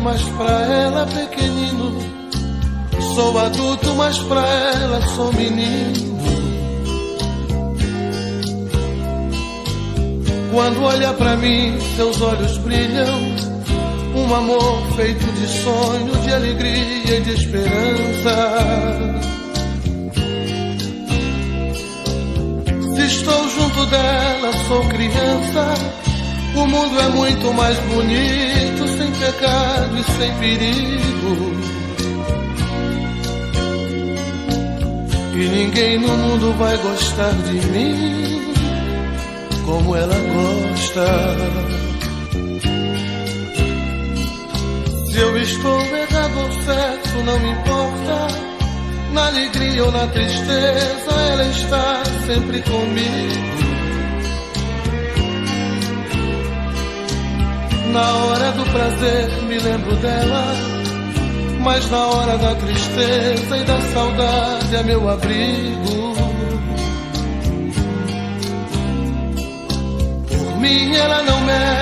mas pra ela pequenino. Sou adulto, mas pra ela sou menino. Quando olha pra mim, seus olhos brilham. Um amor feito de sonho, de alegria e de esperança. Se estou junto dela, sou criança. O mundo é muito mais bonito, sem pecado e sem perigo. E ninguém no mundo vai gostar de mim como ela gosta. Se eu estou errado ou certo, não me importa. Na alegria ou na tristeza, ela está sempre comigo. Na hora do prazer me lembro dela, mas na hora da tristeza e da saudade é meu abrigo. Por mim ela não merece